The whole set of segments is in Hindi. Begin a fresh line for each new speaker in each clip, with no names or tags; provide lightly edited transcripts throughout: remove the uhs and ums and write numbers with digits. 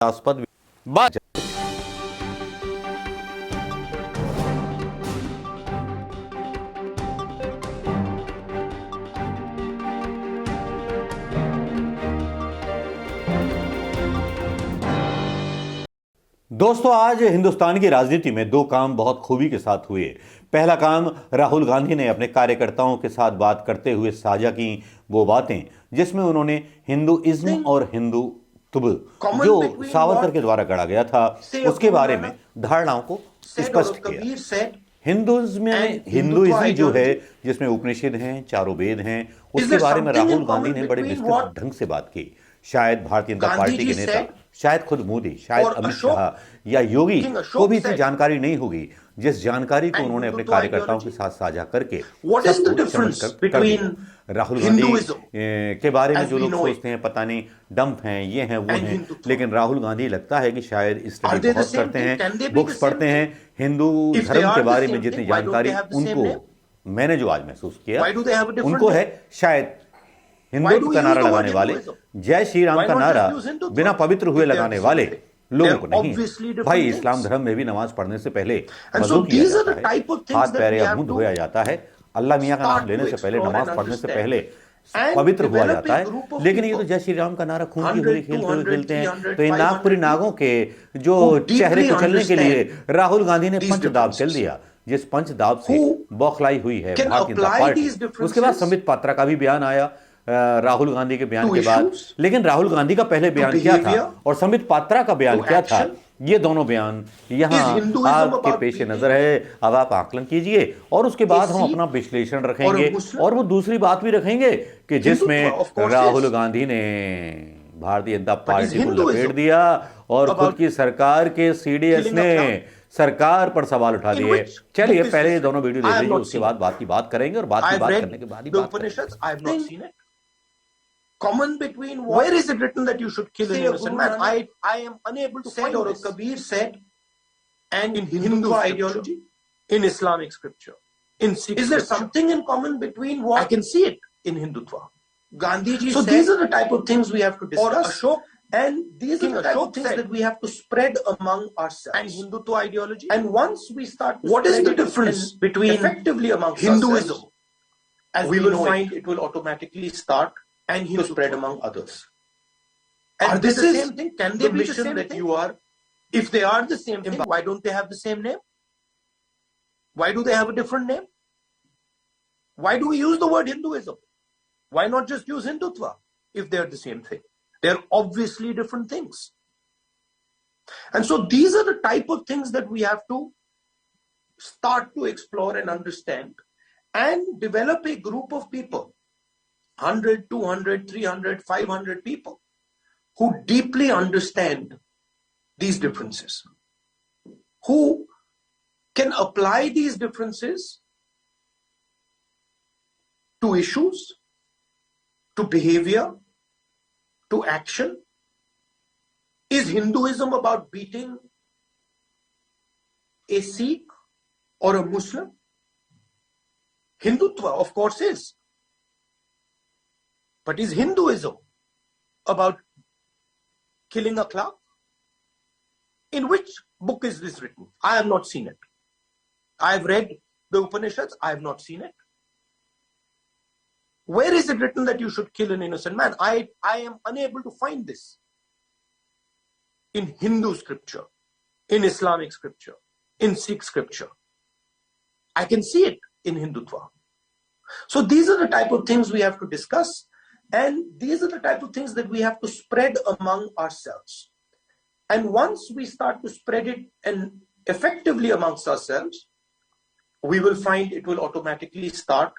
आस्पद बात। दोस्तों, आज हिंदुस्तान की राजनीति में दो काम बहुत खूबी के साथ हुए। पहला काम, राहुल गांधी ने अपने कार्यकर्ताओं के साथ बात करते हुए साझा की वो बातें जिसमें उन्होंने हिंदुइज्म और हिंदुत्व जो सावरकर के द्वारा गढ़ा गया था उसके बारे में धारणाओं को स्पष्ट किया। हिंदुइज्म जो है, जिसमें उपनिषद हैं, चारों वेद हैं, उसके बारे में राहुल गांधी ने बड़े विस्तृत ढंग से बात की। शायद भारतीय जनता पार्टी के नेता, शायद खुद मोदी, शायद अमित शाह या योगी को भी इतनी जानकारी नहीं होगी जिस जानकारी को उन्होंने अपने कार्यकर्ताओं के साथ साझा करके राहुल गांधी के बारे में जो लोग सोचते हैं पता नहीं डंप हैं, ये हैं, वो हैं, लेकिन राहुल गांधी लगता है कि शायद स्टडी बहुत करते हैं, बुक्स पढ़ते हैं। हिंदू धर्म के बारे में जितनी जानकारी उनको, मैंने जो आज महसूस किया, उनको है शायद हिंदुत्व का नारा लगाने वाले, जय श्री राम का नारा बिना पवित्र हुए लगाने वाले लोगों को नहीं। भाई, इस्लाम धर्म में भी नमाज पढ़ने से पहले वजू किया जाता है, हाथ पैर या मुंह धोया जाता है, अल्लाह मियां का नाम लेने से पहले, नमाज पढ़ने से पहले पवित्र हुआ जाता है। लेकिन ये तो जय श्री राम का नारा खून की होली खेलते हुए खेलते हैं। तो इन नागपुरी नागों के जो चेहरे को चलने के लिए राहुल गांधी ने पंचदाब चल दिया, जिस पंचदाब से बौखलाई हुई है भारतीय जनता पार्टी। उसके बाद संबित पात्रा का भी बयान आया राहुल गांधी के बयान के बाद, लेकिन राहुल गांधी का पहले बयान क्या था और संबित पात्रा का बयान क्या था, ये दोनों बयान यहाँ आपके पेश नजर है। अब आप आकलन कीजिए और उसके बाद हम अपना विश्लेषण रखेंगे और वो दूसरी बात भी रखेंगे कि जिसमें राहुल गांधी ने भारतीय जनता पार्टी को लपेट दिया और खुद की सरकार के सीडीएस ने सरकार पर सवाल उठा दिए। चलिए पहले ये दोनों वीडियो देख लीजिए, उसके बाद बात की बात करेंगे और बात की बात करने के बाद ही बात करेंगे।
Common between what? Where is it written that you should kill an innocent man? I am unable to find this. Kabir said, and in Hindu ideology, in Islamic scripture, in Sikh is there something in common between what? I can see it in Hindutva. Gandhiji so said, these are the type of things we have to discuss. Or Ashok, and these are the type of things that we have to spread among ourselves. And Hindutva ideology. And once we start, what is the difference between effectively amongst Hinduism? As we will find, it will automatically start and he will spread among others. And are this the same thing? Can they be the same that thing? You are? If they are the same thing, why don't they have the same name? Why do they have a different name? Why do we use the word Hinduism? Why not just use Hindutva if they are the same thing? They are obviously different things. And so these are the type of things that we have to start to explore and understand and develop a group of people. 100, 200, 300, 500 people who deeply understand these differences, who can apply these differences to issues, to behavior, to action. Is Hinduism about beating a Sikh or a Muslim? Hindutva, of course, is. But is Hinduism about killing a clerk? In which book is this written? I have not seen it. I have read the Upanishads. I have not seen it. Where is it written that you should kill an innocent man? I am unable to find this in Hindu scripture, in Islamic scripture, in Sikh scripture. I can see it in Hindutva. So these are the type of things we have to discuss. And these are the type of things that we have to spread among ourselves. And once we start to spread it and effectively amongst ourselves, we will find it will automatically start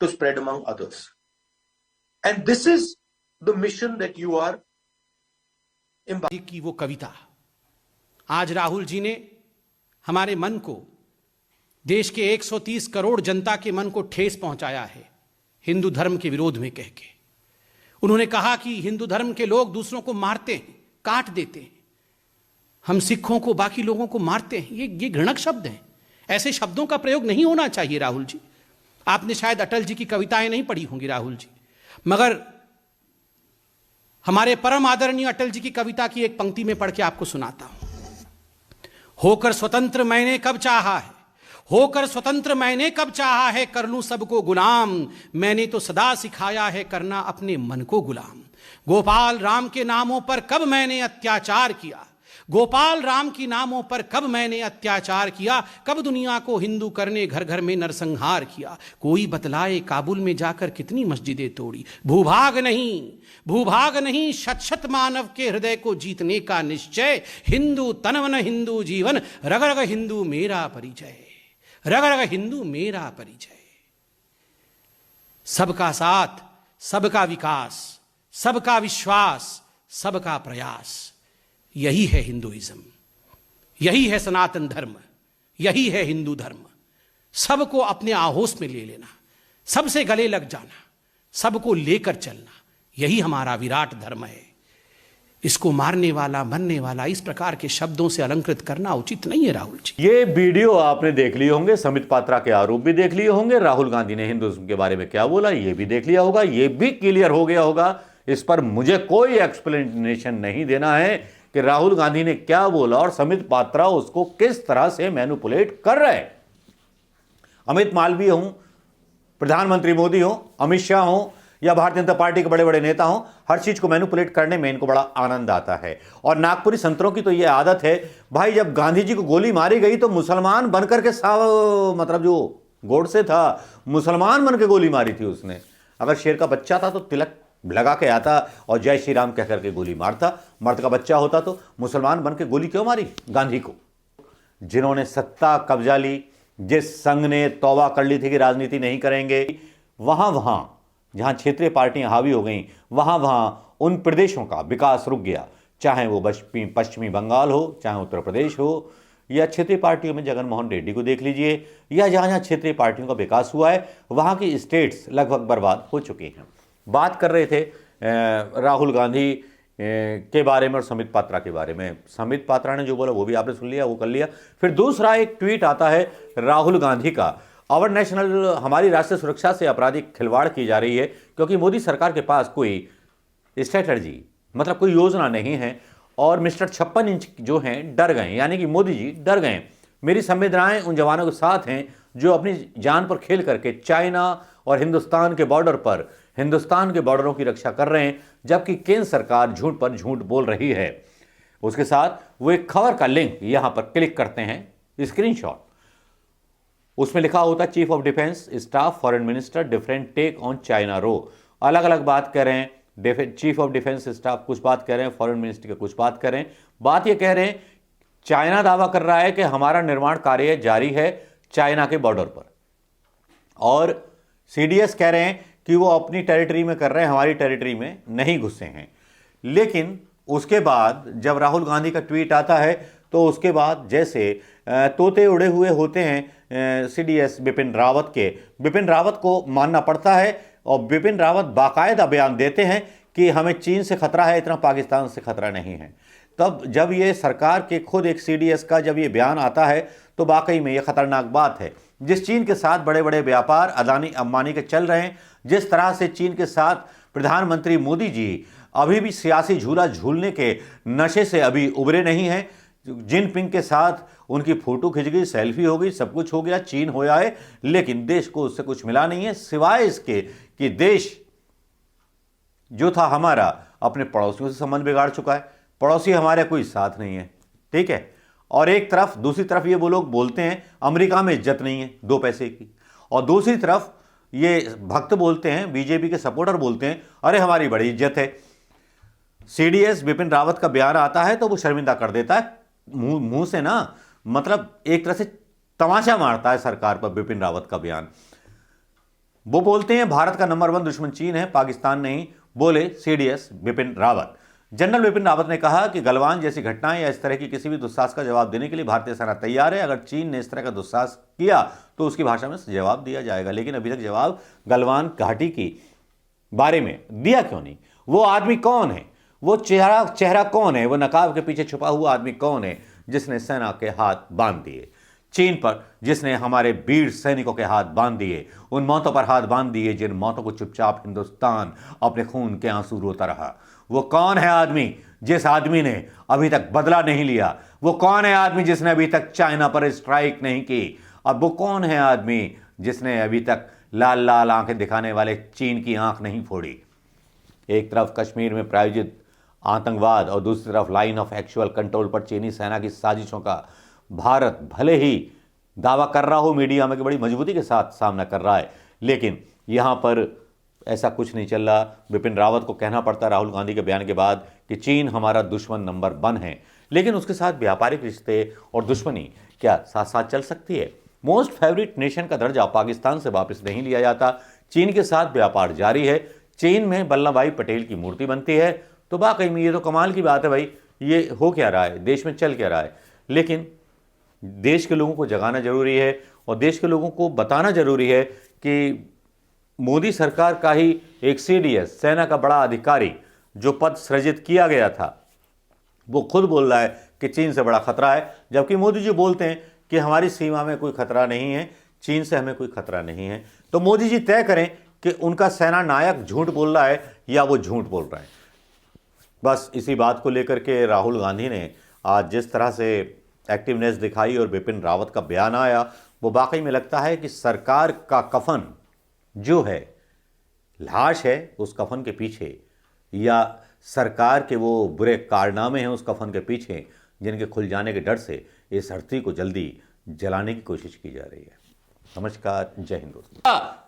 to spread among others. And this is the mission that you are embarking.
की वो कविता आज राहुल जी ने हमारे मन को, देश के 130 करोड़ जनता के मन को ठेस पहुंचाया है हिंदू धर्म के विरोध में कह के। उन्होंने कहा कि हिंदू धर्म के लोग दूसरों को मारते हैं, काट देते हैं, हम सिखों को, बाकी लोगों को मारते हैं। ये घृणक शब्द हैं। ऐसे शब्दों का प्रयोग नहीं होना चाहिए राहुल जी। आपने शायद अटल जी की कविताएं नहीं पढ़ी होंगी राहुल जी, मगर हमारे परम आदरणीय अटल जी की कविता की एक पंक्ति में पढ़ के आपको सुनाता हूं। होकर स्वतंत्र मैंने कब चाहा है, होकर स्वतंत्र मैंने कब चाहा है, कर लूं सबको गुलाम, मैंने तो सदा सिखाया है करना अपने मन को गुलाम। गोपाल राम के नामों पर कब मैंने अत्याचार किया, गोपाल राम की नामों पर कब मैंने अत्याचार किया, कब दुनिया को हिंदू करने घर घर में नरसंहार किया। कोई बतलाए काबुल में जाकर कितनी मस्जिदें तोड़ी, भूभाग नहीं शत शत मानव के हृदय को जीतने का निश्चय। हिंदू तनवन हिंदू जीवन, रग रग हिंदू मेरा परिचय, रग रग हिंदू मेरा परिचय। सबका साथ, सबका विकास, सबका विश्वास, सबका प्रयास, यही है हिंदुइज्म, यही है सनातन धर्म, यही है हिंदू धर्म। सबको अपने आहोस में ले लेना, सबसे गले लग जाना, सबको लेकर चलना, यही हमारा विराट धर्म है। इसको मारने वाला, मरने वाला इस प्रकार के शब्दों से अलंकृत करना उचित नहीं है राहुल जी।
ये वीडियो आपने देख लिए होंगे, समित पात्रा के आरोप भी देख लिए होंगे, राहुल गांधी ने हिंदुइज्म के बारे में क्या बोला ये भी देख लिया होगा, ये भी क्लियर हो गया होगा। इस पर मुझे कोई एक्सप्लेनेशन नहीं देना है कि राहुल गांधी ने क्या बोला और समित पात्रा उसको किस तरह से मैनिपुलेट कर रहे हैं। अमित मालवीय हो, प्रधानमंत्री मोदी हो, अमित शाह हो या भारतीय जनता पार्टी के बड़े बड़े नेता हो, हर चीज को मैनिपुलेट करने में इनको बड़ा आनंद आता है। और नागपुरी संतरों की तो यह आदत है भाई, जब गांधी जी को गोली मारी गई तो मुसलमान बनकर के मतलब जो गोडसे था, मुसलमान बन के गोली मारी थी उसने। अगर शेर का बच्चा था तो तिलक लगा के आता और जय श्री राम कह करके गोली मारता, मर्द का बच्चा होता तो मुसलमान बन के गोली क्यों मारी गांधी को? जिन्होंने सत्ता कब्जा ली, जिस संघ ने तौबा कर ली थी कि राजनीति नहीं करेंगे, वहां जहां क्षेत्रीय पार्टियां हावी हो गईं, वहां उन प्रदेशों का विकास रुक गया। चाहे वो पश्चिमी बंगाल हो, चाहे उत्तर प्रदेश हो, या क्षेत्रीय पार्टियों में जगन मोहन रेड्डी को देख लीजिए, या जहां जहां क्षेत्रीय पार्टियों का विकास हुआ है वहां की स्टेट्स लगभग बर्बाद हो चुकी हैं। बात कर रहे थे राहुल गांधी के बारे में और समित पात्रा के बारे में। समित पात्रा ने जो बोला वो भी आपने सुन लिया, वो कर लिया। फिर दूसरा एक ट्वीट आता है राहुल गांधी का, आवर नेशनल, हमारी राष्ट्रीय सुरक्षा से आपराधिक खिलवाड़ की जा रही है क्योंकि मोदी सरकार के पास कोई स्ट्रेटजी, मतलब कोई योजना नहीं है और मिस्टर 56 इंच जो हैं डर गए, यानी कि मोदी जी डर गए। मेरी संवेदनाएं उन जवानों के साथ हैं जो अपनी जान पर खेल करके चाइना और हिंदुस्तान के बॉर्डर पर, हिंदुस्तान के बॉर्डरों की रक्षा कर रहे हैं, जबकि केंद्र सरकार झूठ पर झूठ बोल रही है। उसके साथ वो एक खबर का लिंक यहां पर क्लिक करते हैं, स्क्रीनशॉट, उसमें लिखा होता है chief of defence staff foreign minister different take on China row. अलग अलग बात कह रहे हैं, चीफ ऑफ डिफेंस स्टाफ कुछ बात कह रहे हैं, फॉरेन मिनिस्ट्री का कुछ बात कह रहे हैं। बात ये कह रहे हैं, चाइना दावा कर रहा है कि हमारा निर्माण कार्य जारी है चाइना के बॉर्डर पर, और सीडीएस कह रहे हैं कि वो अपनी टेरिटरी में कर रहे हैं, हमारी टेरिटरी में नहीं घुसे हैं। लेकिन उसके बाद जब राहुल गांधी का ट्वीट आता है तो उसके बाद जैसे तोते उड़े हुए होते हैं सीडीएस बिपिन रावत के, बिपिन रावत को मानना पड़ता है और बिपिन रावत बाकायदा बयान देते हैं कि हमें चीन से खतरा है, इतना पाकिस्तान से खतरा नहीं है। तब जब ये सरकार के खुद एक सीडीएस का जब ये बयान आता है तो वाकई में ये खतरनाक बात है। जिस चीन के साथ बड़े बड़े व्यापार अदानी अंबानी के चल रहे हैं, जिस तरह से चीन के साथ प्रधानमंत्री मोदी जी अभी भी सियासी झूला झूलने के नशे से अभी उबरे नहीं हैं, जिनपिंग के साथ उनकी फोटो खिंच गई, सेल्फी हो गई, सब कुछ हो गया, चीन हो आए, लेकिन देश को उससे कुछ मिला नहीं है सिवाय इसके कि देश जो था हमारा अपने पड़ोसियों से संबंध बिगाड़ चुका है, पड़ोसी हमारे कोई साथ नहीं है, ठीक है। और एक तरफ, दूसरी तरफ ये वो लोग बोलते हैं अमेरिका में इज्जत नहीं है 2 पैसे की, और दूसरी तरफ ये भक्त बोलते हैं, बीजेपी के सपोर्टर बोलते हैं अरे हमारी बड़ी इज्जत है। सीडीएस बिपिन रावत का बयान आता है तो वो शर्मिंदा कर देता है मुंह से ना, मतलब एक तरह से तमाशा मारता है सरकार पर बिपिन रावत का बयान। वो बोलते हैं भारत का नंबर 1 दुश्मन चीन है, पाकिस्तान नहीं, बोले सीडीएस बिपिन रावत। जनरल बिपिन रावत ने कहा कि गलवान जैसी घटनाएं या इस तरह की किसी भी दुस्साहस का जवाब देने के लिए भारतीय सेना तैयार है। अगर चीन ने इस तरह का दुस्साहस किया तो उसकी भाषा में जवाब दिया जाएगा। लेकिन अभी तक जवाब गलवान घाटी की बारे में दिया क्यों नहीं? वो आदमी कौन है? वो चेहरा कौन है? वो नकाब के पीछे छुपा हुआ आदमी कौन है जिसने सेना के हाथ बांध दिए चीन पर, जिसने हमारे वीर सैनिकों के हाथ बांध दिए, उन मौतों पर हाथ बांध दिए जिन मौतों को चुपचाप हिंदुस्तान अपने खून के आंसू रोता रहा। वो कौन है आदमी जिस आदमी ने अभी तक बदला नहीं लिया? वो कौन है आदमी जिसने अभी तक चाइना पर स्ट्राइक नहीं की? अब वो कौन है आदमी जिसने अभी तक लाल लाल आंखें दिखाने वाले चीन की आंख नहीं फोड़ी? एक तरफ कश्मीर में प्रायोजित आतंकवाद और दूसरी तरफ लाइन ऑफ एक्चुअल कंट्रोल पर चीनी सेना की साजिशों का भारत भले ही दावा कर रहा हो मीडिया में कि बड़ी मजबूती के साथ सामना कर रहा है, लेकिन यहां पर ऐसा कुछ नहीं चल रहा। बिपिन रावत को कहना पड़ता राहुल गांधी के बयान के बाद कि चीन हमारा दुश्मन नंबर 1 है, लेकिन उसके साथ व्यापारिक रिश्ते और दुश्मनी क्या साथ साथ चल सकती है? मोस्ट फेवरेट नेशन का दर्जा पाकिस्तान से वापस नहीं लिया जाता। चीन के साथ व्यापार जारी है। चीन में वल्लभ भाई पटेल की मूर्ति बनती है। तो वाकई में ये तो कमाल की बात है भाई, ये हो क्या रहा है, देश में चल क्या रहा है? लेकिन देश के लोगों को जगाना जरूरी है और देश के लोगों को बताना जरूरी है कि मोदी सरकार का ही एक सीडीएस, सेना का बड़ा अधिकारी जो पद सृजित किया गया था, वो खुद बोल रहा है कि चीन से बड़ा खतरा है, जबकि मोदी जी बोलते हैं कि हमारी सीमा में कोई खतरा नहीं है, चीन से हमें कोई खतरा नहीं है। तो मोदी जी तय करें कि उनका सेना नायक झूठ बोल रहा है या वो झूठ बोल रहा है। बस इसी बात को लेकर के राहुल गांधी ने आज जिस तरह से एक्टिवनेस दिखाई और बिपिन रावत का बयान आया, वो वाकई में लगता है कि सरकार का कफन जो है, लाश है, उस कफन के पीछे या सरकार के वो बुरे कारनामे हैं उस कफन के पीछे, जिनके खुल जाने के डर से इस धरती को जल्दी जलाने की कोशिश की जा रही है। नमस्कार, जय हिंद दोस्तों।